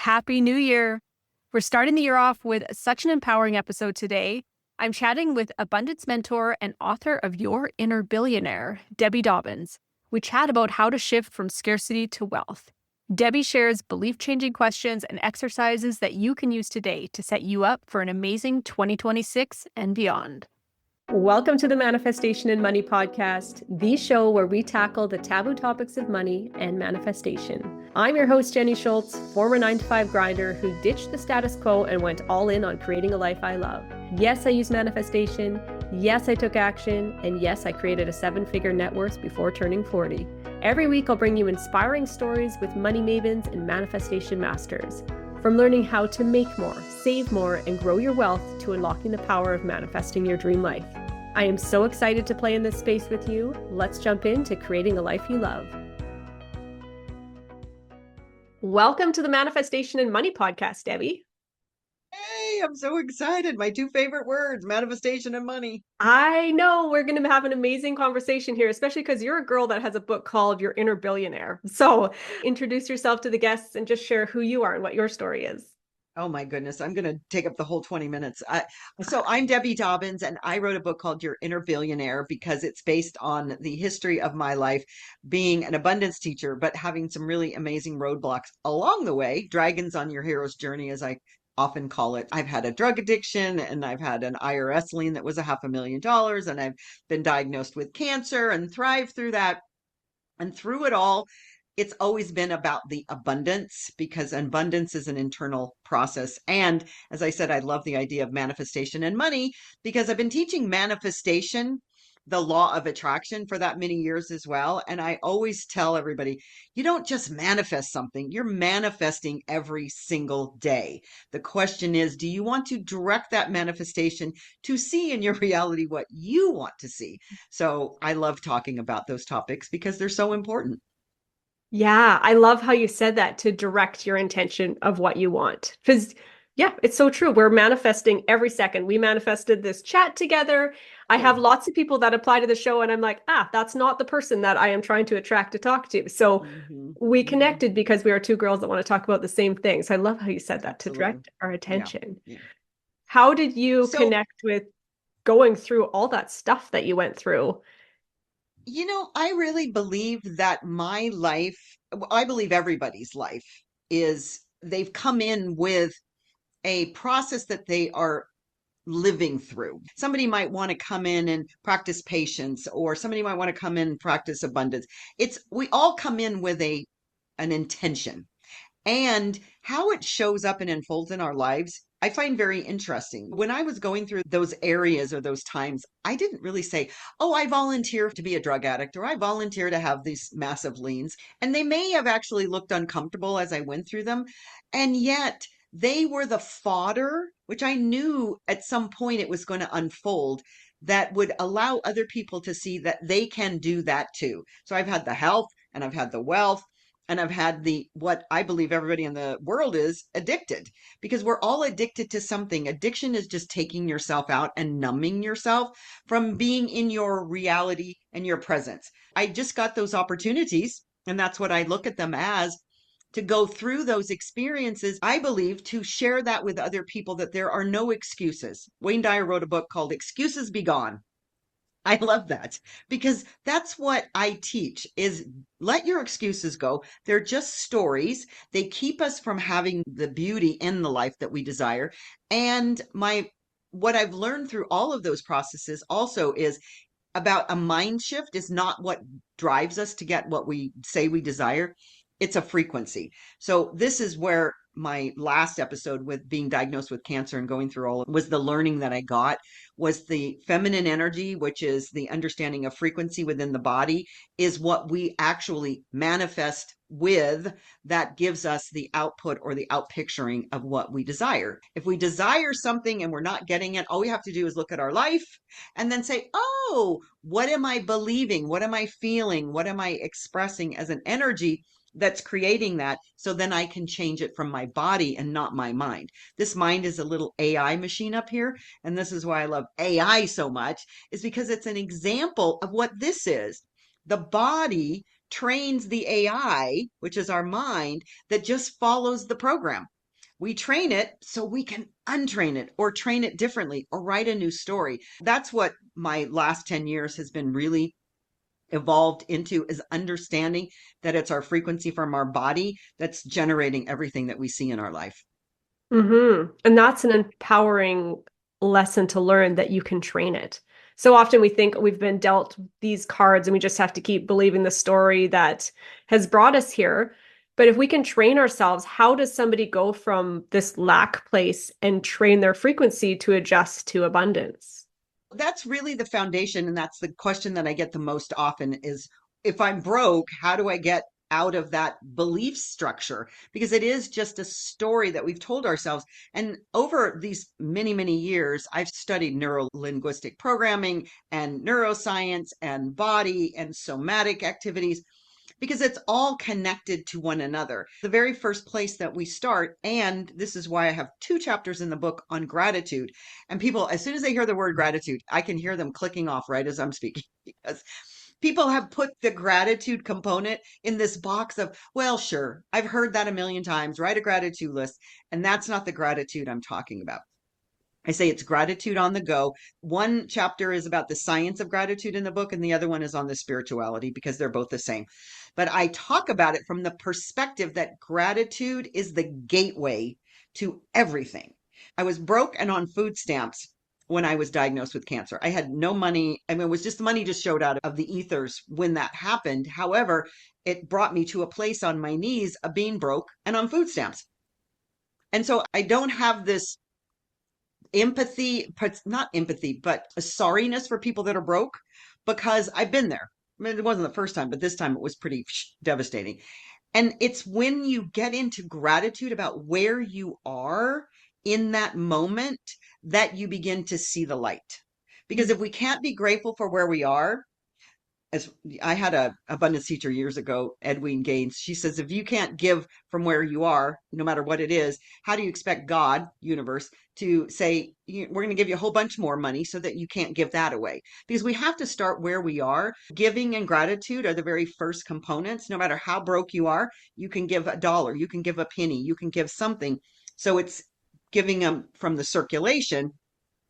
Happy New Year. We're starting the year off with such an empowering episode today. I'm chatting with abundance mentor and author of Your Inner Billionaire, Debbie Dobbins. We chat about how to shift from scarcity to wealth. Debbie shares belief-changing questions and exercises that you can use today to set you up for an amazing 2026 and beyond. Welcome to the Manifestation and Money Podcast, the show where we tackle the taboo topics of money and manifestation. I'm your host, Jenny Schultz, former 9-to-5 grinder who ditched the status quo and went all in on creating a life I love. Yes, I use manifestation. Yes, I took action. And yes, I created a 7-figure net worth before turning 40. Every week, I'll bring you inspiring stories with money mavens and manifestation masters. From learning how to make more, save more, and grow your wealth to unlocking the power of manifesting your dream life. I am so excited to play in this space with you. Let's jump into creating a life you love. Welcome to the Manifestation and Money Podcast, Debbie. Hey, I'm so excited. My two favorite words, manifestation and money. I know we're going to have an amazing conversation here, especially because you're a girl that has a book called Your Inner Billionaire. So introduce yourself to the guests and just share who you are and what your story is. Oh my goodness, I'm going to take up the whole 20 minutes. So I'm Debbie Dobbins, and I wrote a book called Your Inner Billionaire because it's based on the history of my life being an abundance teacher, but having some really amazing roadblocks along the way, dragons on your hero's journey, as I often call it. I've had a drug addiction, and I've had an IRS lien that was $500,000, and I've been diagnosed with cancer and thrived through that. And through it all, it's always been about the abundance, because abundance is an internal process. And as I said, I love the idea of manifestation and money because I've been teaching manifestation, the law of attraction, for that many years as well. And I always tell everybody, you don't just manifest something, you're manifesting every single day. The question is, do you want to direct that manifestation to see in your reality what you want to see? So I love talking about those topics because they're so important. Yeah, I love how you said that, to direct your intention of what you want. Because, yeah, it's so true. We're manifesting every second. We manifested this chat together. I have lots of people that apply to the show, and I'm like, that's not the person that I am trying to attract to talk to. So we connected because we are two girls that want to talk about the same things. I love how you said that, to direct our attention. Yeah. How did you connect with going through all that stuff that you went through? You know, I really believe that my life, I believe everybody's life is, they've come in with a process that they are living through. Somebody might want to come in and practice patience, or somebody might want to come in and practice abundance. We all come in with an intention. And how it shows up and unfolds in our lives, I find very interesting. When I was going through those areas or those times, I didn't really say, oh, I volunteer to be a drug addict, or I volunteer to have these massive liens. And they may have actually looked uncomfortable as I went through them. And yet they were the fodder, which I knew at some point it was going to unfold, that would allow other people to see that they can do that too. So I've had the health, and I've had the wealth, and I've had what I believe everybody in the world is addicted, because we're all addicted to something. Addiction is just taking yourself out and numbing yourself from being in your reality and your presence. I just got those opportunities, and that's what I look at them as, to go through those experiences, I believe, to share that with other people, that there are no excuses. Wayne Dyer wrote a book called Excuses Be Gone. I love that, because that's what I teach, is let your excuses go. They're just stories. They keep us from having the beauty in the life that we desire. And what I've learned through all of those processes also is about a mind shift is not what drives us to get what we say we desire. It's a frequency. So this is where my last episode with being diagnosed with cancer and going through all was the learning that I got, was the feminine energy, which is the understanding of frequency within the body, is what we actually manifest with, that gives us the output or the outpicturing of what we desire. If we desire something and we're not getting it, all we have to do is look at our life and then say, oh, what am I believing? What am I feeling? What am I expressing as an energy that's creating that? So then I can change it from my body and not my mind. This mind is a little AI machine up here. And this is why I love AI so much, is because it's an example of what this is. The body trains the AI, which is our mind, that just follows the program. We train it so we can untrain it or train it differently or write a new story. That's what my last 10 years has been really evolved into, is understanding that it's our frequency from our body that's generating everything that we see in our life. And that's an empowering lesson to learn, that you can train it. So often we think we've been dealt these cards and we just have to keep believing the story that has brought us here. But if we can train ourselves, how does somebody go from this lack place and train their frequency to adjust to abundance? That's really the foundation. And that's the question that I get the most often is, if I'm broke, how do I get out of that belief structure? Because it is just a story that we've told ourselves. And over these many, many years, I've studied neuro linguistic programming and neuroscience and body and somatic activities, because it's all connected to one another. The very first place that we start, and this is why I have 2 chapters in the book on gratitude. And people, as soon as they hear the word gratitude, I can hear them clicking off right as I'm speaking, because people have put the gratitude component in this box of, well, sure, I've heard that a million times, write a gratitude list. And that's not the gratitude I'm talking about. I say it's gratitude on the go. One chapter is about the science of gratitude in the book, and the other one is on the spirituality, because they're both the same. But I talk about it from the perspective that gratitude is the gateway to everything. I was broke and on food stamps when I was diagnosed with cancer. I had no money. I mean, it was just, the money just showed out of the ethers when that happened. However, it brought me to a place on my knees of being broke and on food stamps. And so I don't have this empathy, but not empathy, but a sorriness for people that are broke, because I've been there. I mean, it wasn't the first time, but this time it was pretty devastating. And it's when you get into gratitude about where you are in that moment that you begin to see the light. Because if we can't be grateful for where we are, as I had a abundance teacher years ago, Edwene Gaines, she says, if you can't give from where you are, no matter what it is, how do you expect God, universe, to say, we're going to give you a whole bunch more money so that you can't give that away? Because we have to start where we are. Giving and gratitude are the very first components. No matter how broke you are, you can give $1, you can give a penny, you can give something. So it's giving them from the circulation.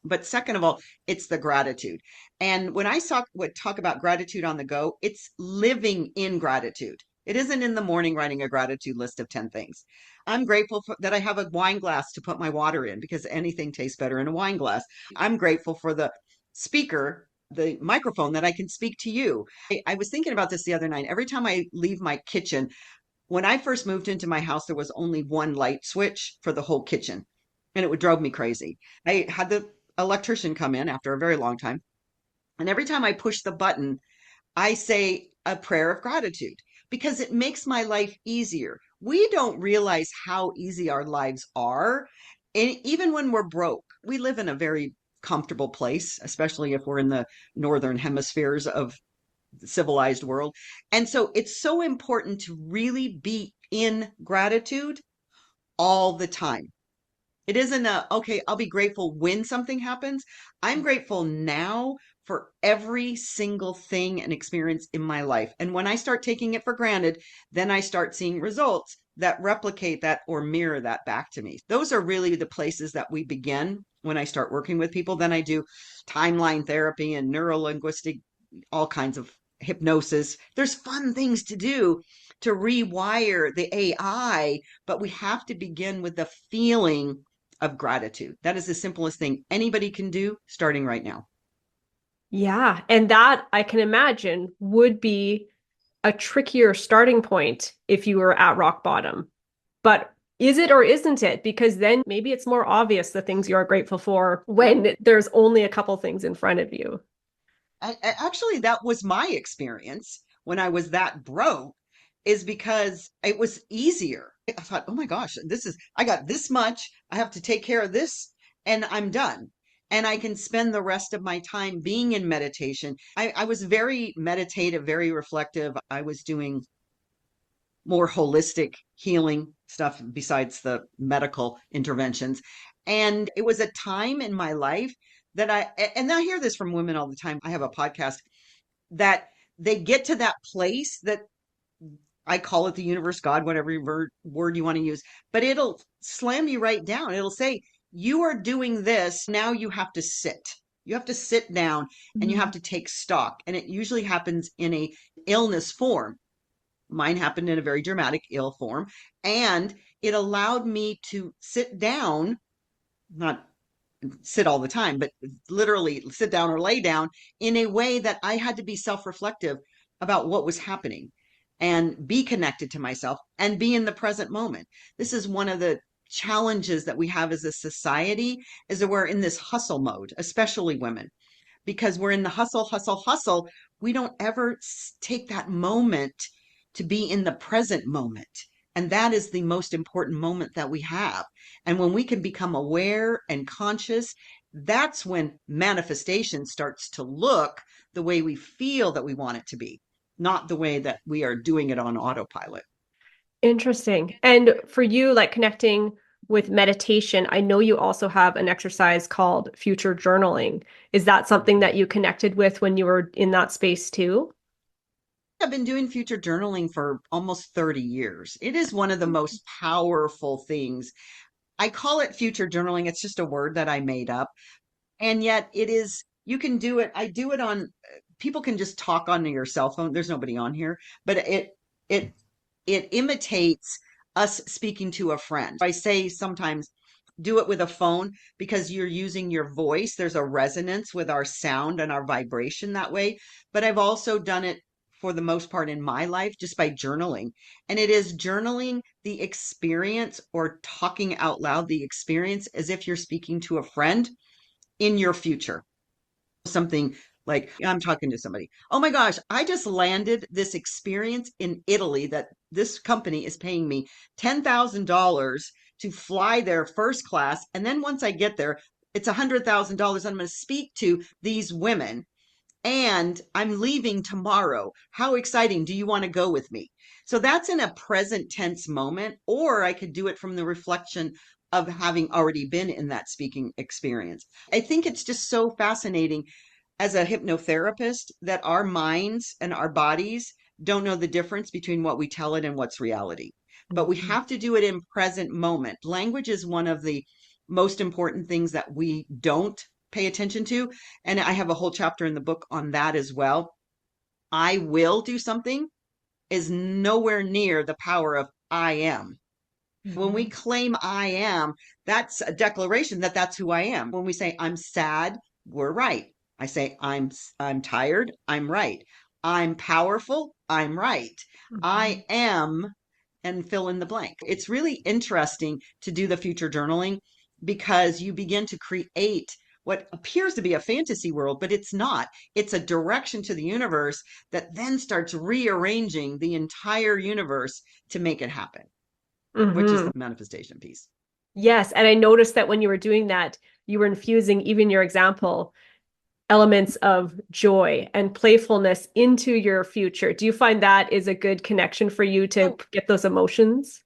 But second of all, it's the gratitude. And when I would talk about gratitude on the go, it's living in gratitude. It isn't in the morning writing a gratitude list of 10 things. I'm grateful that I have a wine glass to put my water in, because anything tastes better in a wine glass. I'm grateful for the speaker, the microphone, that I can speak to you. I was thinking about this the other night. Every time I leave my kitchen, when I first moved into my house, there was only one light switch for the whole kitchen, and it would drive me crazy. I had the electrician come in after a very long time, and every time I push the button, I say a prayer of gratitude, because it makes my life easier. We don't realize how easy our lives are. And even when we're broke, we live in a very comfortable place, especially if we're in the northern hemispheres of the civilized world. And so it's so important to really be in gratitude all the time. It isn't okay, I'll be grateful when something happens. I'm grateful now for every single thing and experience in my life. And when I start taking it for granted, then I start seeing results that replicate that or mirror that back to me. Those are really the places that we begin when I start working with people. Then I do timeline therapy and neuro linguistic, all kinds of hypnosis. There's fun things to do to rewire the AI, but we have to begin with the feeling of gratitude. That is the simplest thing anybody can do starting right now. Yeah. And that, I can imagine, would be a trickier starting point if you were at rock bottom. But is it or isn't it? Because then maybe it's more obvious the things you are grateful for when there's only a couple things in front of you. Actually, that was my experience when I was that broke, is because it was easier. I thought, oh my gosh, I got this much. I have to take care of this and I'm done. And I can spend the rest of my time being in meditation. I was very meditative, very reflective. I was doing more holistic healing stuff besides the medical interventions. And it was a time in my life that and I hear this from women all the time. I have a podcast that they get to that place that I call it the universe, God, whatever word you want to use, but it'll slam you right down. It'll say, you are doing this. Now you have to sit. You have to sit down and you have to take stock. And it usually happens in a illness form. Mine happened in a very dramatic ill form. And it allowed me to sit down, not sit all the time, but literally sit down or lay down in a way that I had to be self-reflective about what was happening and be connected to myself and be in the present moment. This is one of the challenges that we have as a society, is that we're in this hustle mode, especially women, because we're in the hustle, hustle, hustle. We don't ever take that moment to be in the present moment. And that is the most important moment that we have. And when we can become aware and conscious, that's when manifestation starts to look the way we feel that we want it to be, not the way that we are doing it on autopilot. Interesting. And for you, like connecting with meditation, I know you also have an exercise called future journaling. Is that something that you connected with when you were in that space too? I've been doing future journaling for almost 30 years. It is one of the most powerful things. I call it future journaling. It's just a word that I made up. And yet it is, you can do it. I do it on, people can just talk on your cell phone. There's nobody on here, but it, it imitates us speaking to a friend. I say sometimes do it with a phone because you're using your voice. There's a resonance with our sound and our vibration that way. But I've also done it for the most part in my life just by journaling. And it is journaling the experience or talking out loud the experience as if you're speaking to a friend in your future. Something like, I'm talking to somebody. Oh my gosh, I just landed this experience in Italy that this company is paying me $10,000 to fly there first class. And then once I get there, it's $100,000. I'm going to speak to these women and I'm leaving tomorrow. How exciting. Do you want to go with me? So that's in a present tense moment, or I could do it from the reflection of having already been in that speaking experience. I think it's just so fascinating as a hypnotherapist that our minds and our bodies don't know the difference between what we tell it and what's reality. But we have to do it in present moment. Language is one of the most important things that we don't pay attention to. And I have a whole chapter in the book on that as well. I will do something is nowhere near the power of I am. When we claim I am, that's a declaration that that's who I am. When we say I'm sad, we're right. I say I'm tired, I'm right. I'm powerful, I'm right. I am, and fill in the blank. It's really interesting to do the future journaling because you begin to create what appears to be a fantasy world, but it's not. It's a direction to the universe that then starts rearranging the entire universe to make it happen, which is the manifestation piece. Yes. And I noticed that when you were doing that, you were infusing, even your example, elements of joy and playfulness into your future. Do you find that is a good connection for you to get those emotions?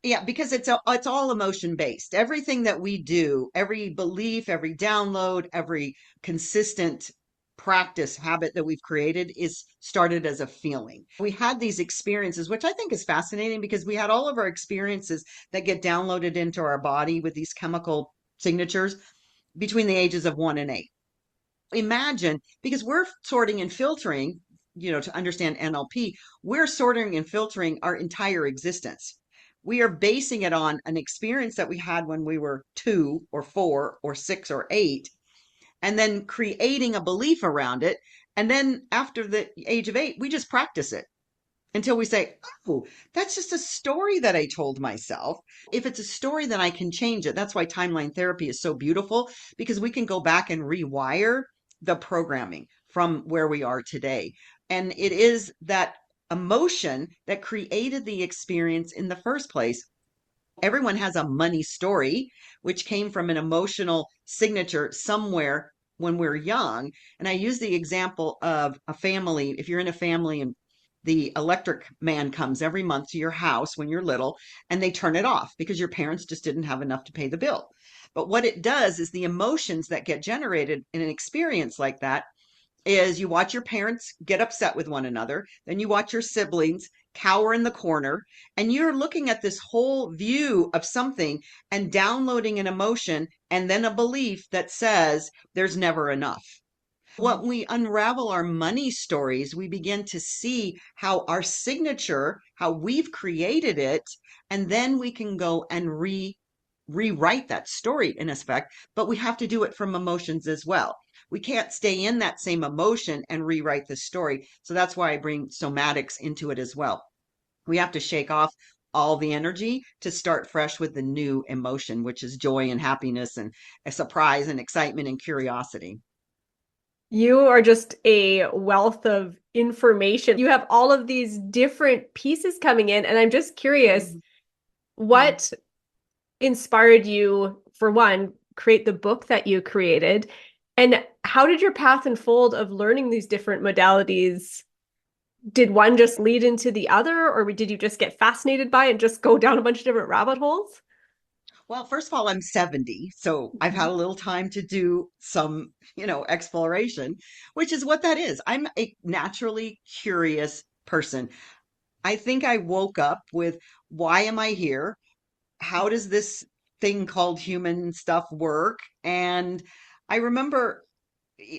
Yeah, because it's all emotion based. Everything that we do, every belief, every download, every consistent practice habit that we've created is started as a feeling. We had these experiences, which I think is fascinating because we had all of our experiences that get downloaded into our body with these chemical signatures between the ages of 1 and 8. Imagine, because we're sorting and filtering, to understand NLP, we're sorting and filtering our entire existence. We are basing it on an experience that we had when we were 2 or 4 or 6 or 8, and then creating a belief around it. And then after the age of 8, we just practice it until we say, oh, that's just a story that I told myself. If it's a story, then I can change it. That's why timeline therapy is so beautiful, because we can go back and rewire the programming from where we are today. And it is that emotion that created the experience in the first place. Everyone has a money story, which came from an emotional signature somewhere when we're young. And I use the example of a family. If you're in a family and the electric man comes every month to your house when you're little and they turn it off because your parents just didn't have enough to pay the bill. But what it does is the emotions that get generated in an experience like that is you watch your parents get upset with one another, then you watch your siblings cower in the corner, and you're looking at this whole view of something and downloading an emotion and then a belief that says there's never enough. When we unravel our money stories, we begin to see how our signature, how we've created it, and then we can go and rewrite that story in effect, but we have to do it from emotions as well. We can't stay in that same emotion and rewrite the story. So that's why I bring somatics into it as well. We have to shake off all the energy to start fresh with the new emotion, which is joy and happiness and a surprise and excitement and curiosity. You are just a wealth of information. You have all of these different pieces coming in, and I'm just curious, Mhm. what inspired you, for one, create the book that you created? And how did your path unfold of learning these different modalities? Did one just lead into the other, or did you just get fascinated by it and just go down a bunch of different rabbit holes? Well, first of all, I'm 70, so I've had Mhm. a little time to do some, exploration, which is what that is. I'm a naturally curious person. I think I woke up with, why am I here? How does this thing called human stuff work? And I remember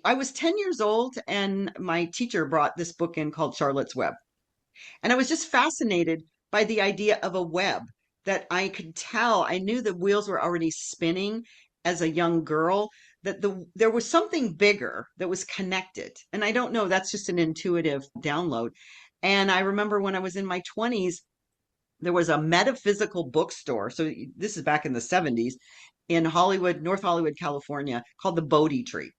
I was 10 years old and my teacher brought this book in called Charlotte's Web. And I was just fascinated by the idea of a web that I could tell. I knew the wheels were already spinning as a young girl, that there was something bigger that was connected. And I don't know, that's just an intuitive download. And I remember when I was in my 20s, there was a metaphysical bookstore. So this is back in the 70s in Hollywood, North Hollywood, California, called the Bodhi Tree.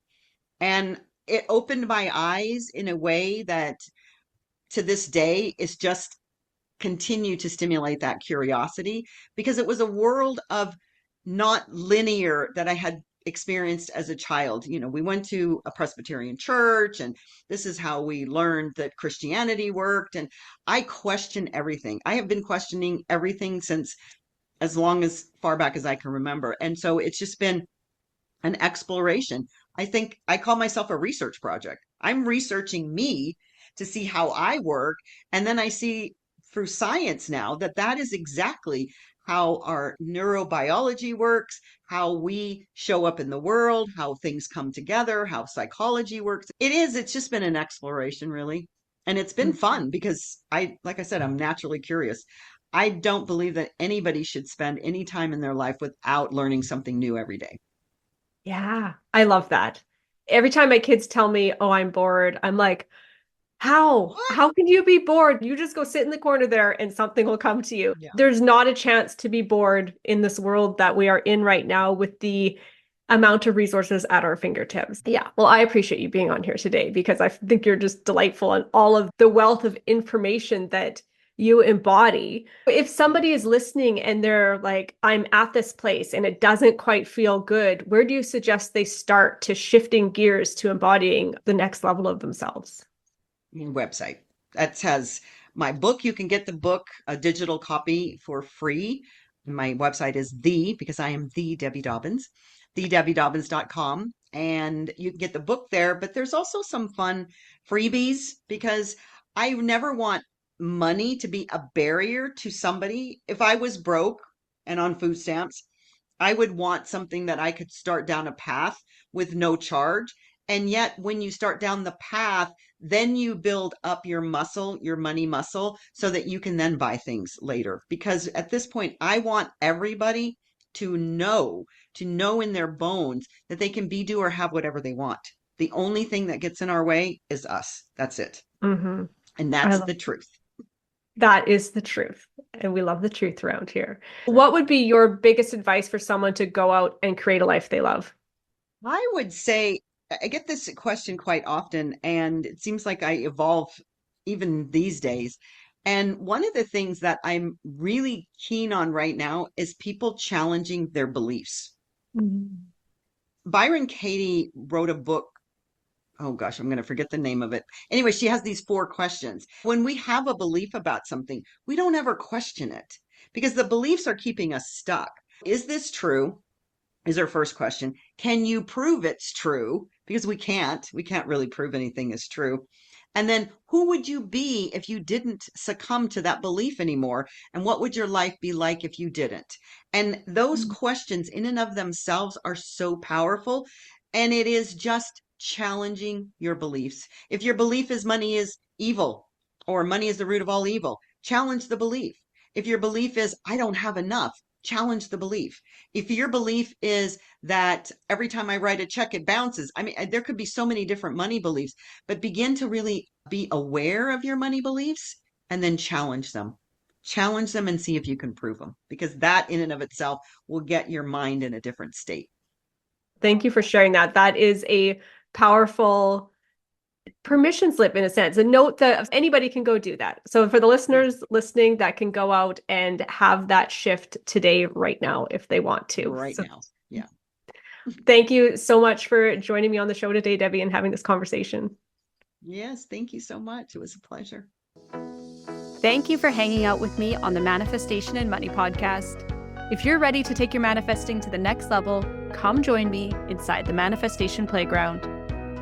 And it opened my eyes in a way that to this day is just continue to stimulate that curiosity, because it was a world of not linear that I had experienced as a child. We went to a Presbyterian church, and this is how we learned that Christianity worked. And I question everything. I have been questioning everything since as long as far back as I can remember. And so it's just been an exploration. I think I call myself a research project. I'm researching me to see how I work. And then I see through science now that that is exactly how our neurobiology works, how we show up in the world, how things come together, how psychology works. It's just been an exploration, really. And it's been Mhm. fun because like I said, I'm naturally curious. I don't believe that anybody should spend any time in their life without learning something new every day. Yeah, I love that. Every time my kids tell me, "Oh, I'm bored," I'm like, "How? What? How can you be bored? You just go sit in the corner there and something will come to you." Yeah. There's not a chance to be bored in this world that we are in right now with the amount of resources at our fingertips. Yeah. Well, I appreciate you being on here today because I think you're just delightful and all of the wealth of information that you embody. If somebody is listening and they're like, I'm at this place and it doesn't quite feel good, where do you suggest they start to shifting gears to embodying the next level of themselves? Website that has my book. You can get the book, a digital copy for free. My website is because I am the Debbie Dobbins, thedebbiedobbins.com. And you can get the book there, but there's also some fun freebies because I never want money to be a barrier to somebody. If I was broke and on food stamps, I would want something that I could start down a path with no charge. And yet, when you start down the path, then you build up your muscle, your money muscle, so that you can then buy things later. Because at this point, I want everybody to know in their bones that they can be, do, or have whatever they want. The only thing that gets in our way is us. That's it. Mm-hmm. And I that's love the truth. that is the truth. And we love the truth around here. Right. What would be your biggest advice for someone to go out and create a life they love? I would say I get this question quite often, and it seems like I evolve even these days. And one of the things that I'm really keen on right now is people challenging their beliefs. Mhm. Byron Katie wrote a book. Oh gosh, I'm going to forget the name of it. Anyway, she has these 4 questions. When we have a belief about something, we don't ever question it because the beliefs are keeping us stuck. Is this true? Is our first question. Can you prove it's true? Because we can't really prove anything is true. And then who would you be if you didn't succumb to that belief anymore? And what would your life be like if you didn't? And those questions in and of themselves are so powerful. And it is just challenging your beliefs. If your belief is money is evil or money is the root of all evil, challenge the belief. If your belief is I don't have enough, challenge the belief. If your belief is that every time I write a check, it bounces. I mean, there could be so many different money beliefs, but begin to really be aware of your money beliefs and then challenge them. Challenge them and see if you can prove them, because that in and of itself will get your mind in a different state. Thank you for sharing that. That is a powerful permission slip in a sense, a note that anybody can go do that. So for the listeners listening, that can go out and have that shift today, right now, if they want to. Right now. Yeah. Thank you so much for joining me on the show today, Debbie, and having this conversation. Yes, thank you so much. It was a pleasure. Thank you for hanging out with me on the Manifestation and Money podcast. If you're ready to take your manifesting to the next level, come join me inside the Manifestation Playground.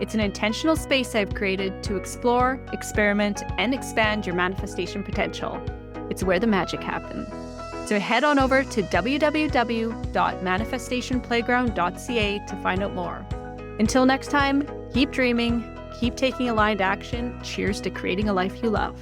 It's an intentional space I've created to explore, experiment, and expand your manifestation potential. It's where the magic happens. So head on over to www.manifestationplayground.ca to find out more. Until next time, keep dreaming, keep taking aligned action. Cheers to creating a life you love.